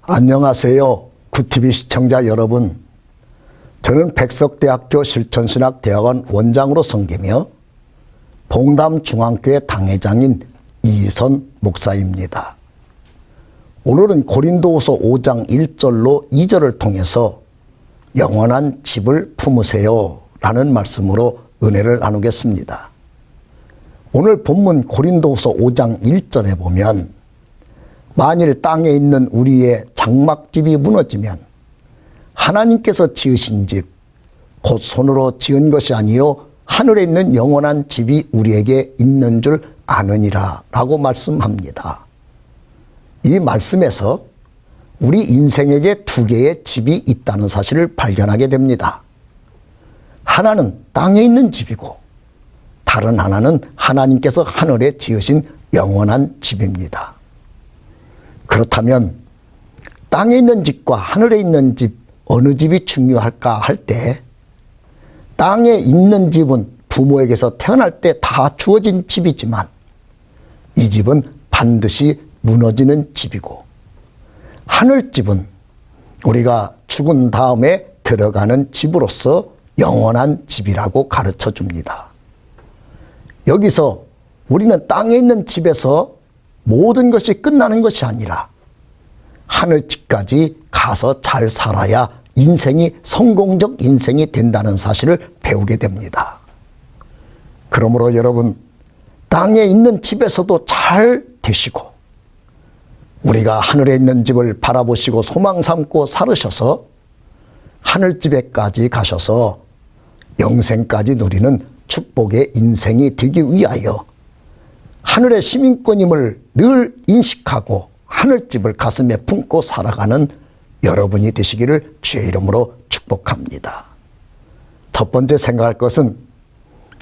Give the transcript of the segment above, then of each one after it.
안녕하세요. 구TV 시청자 여러분. 저는 백석대학교 실천신학대학원 원장으로 섬기며 봉담중앙교회 당회장인 이선 목사입니다. 오늘은 고린도후서 5장 1절로 2절을 통해서 영원한 집을 품으세요 라는 말씀으로 은혜를 나누겠습니다. 오늘 본문 고린도후서 5장 1절에 보면 만일 땅에 있는 우리의 장막집이 무너지면 하나님께서 지으신 집, 곧 손으로 지은 것이 아니요 하늘에 있는 영원한 집이 우리에게 있는 줄 아느니라 라고 말씀합니다. 이 말씀에서 우리 인생에게 두 개의 집이 있다는 사실을 발견하게 됩니다. 하나는 땅에 있는 집이고 다른 하나는 하나님께서 하늘에 지으신 영원한 집입니다. 그렇다면 땅에 있는 집과 하늘에 있는 집 어느 집이 중요할까 할 때 땅에 있는 집은 부모에게서 태어날 때 다 주어진 집이지만 이 집은 반드시 무너지는 집이고 하늘집은 우리가 죽은 다음에 들어가는 집으로서 영원한 집이라고 가르쳐 줍니다. 여기서 우리는 땅에 있는 집에서 모든 것이 끝나는 것이 아니라 하늘집까지 가서 잘 살아야 인생이 성공적 인생이 된다는 사실을 배우게 됩니다. 그러므로 여러분, 땅에 있는 집에서도 잘 되시고 우리가 하늘에 있는 집을 바라보시고 소망 삼고 살으셔서 하늘집에까지 가셔서 영생까지 누리는 축복의 인생이 되기 위하여 하늘의 시민권임을 늘 인식하고 하늘집을 가슴에 품고 살아가는 여러분이 되시기를 주의 이름으로 축복합니다. 첫 번째 생각할 것은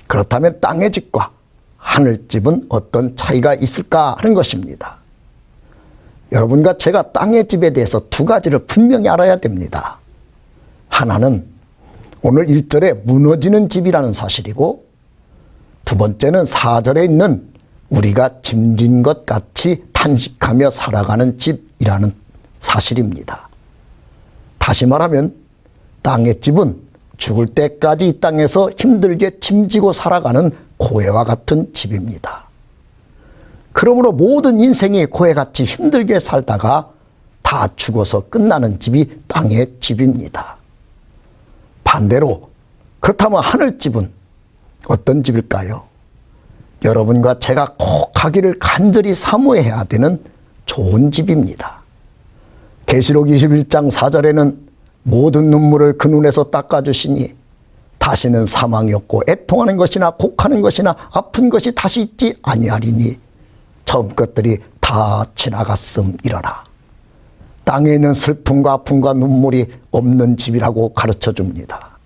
그렇다면 땅의 집과 하늘집은 어떤 차이가 있을까 하는 것입니다. 여러분과 제가 땅의 집에 대해서 두 가지를 분명히 알아야 됩니다. 하나는 오늘 1절에 무너지는 집이라는 사실이고 두 번째는 4절에 있는 우리가 짐진 것 같이 탄식하며 살아가는 집이라는 사실입니다. 다시 말하면 땅의 집은 죽을 때까지 이 땅에서 힘들게 짐지고 살아가는 고해와 같은 집입니다. 그러므로 모든 인생이 고해같이 힘들게 살다가 다 죽어서 끝나는 집이 땅의 집입니다. 반대로 그렇다면 하늘집은 어떤 집일까요? 여러분과 제가 꼭 가기를 간절히 사모해야 되는 좋은 집입니다. 계시록 21장 4절에는 모든 눈물을 그 눈에서 닦아주시니 다시는 사망이 없고 애통하는 것이나 곡하는 것이나 아픈 것이 다시 있지 아니하리니 처음 것들이 다 지나갔음이러라. 땅에 있는 슬픔과 아픔과 눈물이 없는 집이라고 가르쳐 줍니다.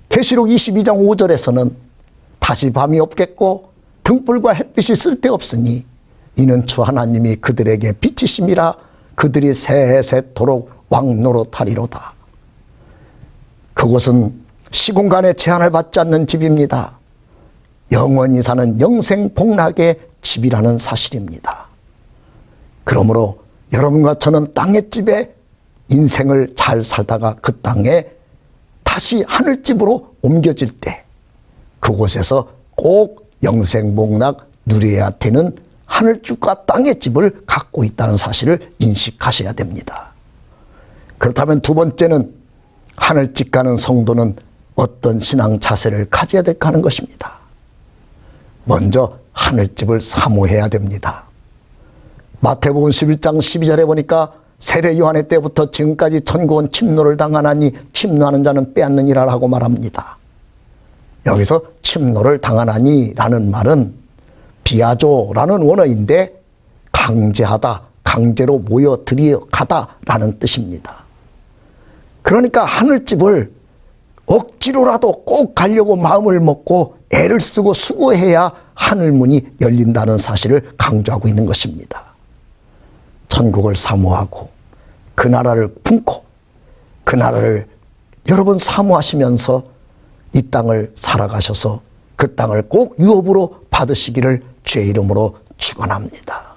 계시록 22장 5절에서는 다시 밤이 없겠고 등불과 햇빛이 쓸데없으니 이는 주 하나님이 그들에게 빛이심이라 그들이 세세토록 왕노릇하리로다. 그곳은 시공간의 제한을 받지 않는 집입니다. 영원히 사는 영생복락의 집이라는 사실입니다. 그러므로 여러분과 저는 땅의 집에 인생을 잘 살다가 그 땅에 다시 하늘집으로 옮겨질 때 그곳에서 꼭 영생복락 누려야 되는 하늘집과 땅의 집을 갖고 있다는 사실을 인식하셔야 됩니다. 그렇다면 두 번째는 하늘집 가는 성도는 어떤 신앙 자세를 가져야 될까 하는 것입니다. 먼저 하늘집을 사모해야 됩니다. 마태복음 11장 12절에 보니까 세례 요한의 때부터 지금까지 천국은 침노를 당하나니 침노하는 자는 빼앗느니라 라고 말합니다. 여기서 침노를 당하나니 라는 말은 비아조라는 원어인데 강제하다, 강제로 모여 들여가다 라는 뜻입니다. 그러니까 하늘집을 억지로라도 꼭 가려고 마음을 먹고 애를 쓰고 수고해야 하늘문이 열린다는 사실을 강조하고 있는 것입니다. 천국을 사모하고 그 나라를 품고 그 나라를 여러분 사모하시면서 이 땅을 살아가셔서 그 땅을 꼭 유업으로 받으시기를 주의 이름으로 축원합니다.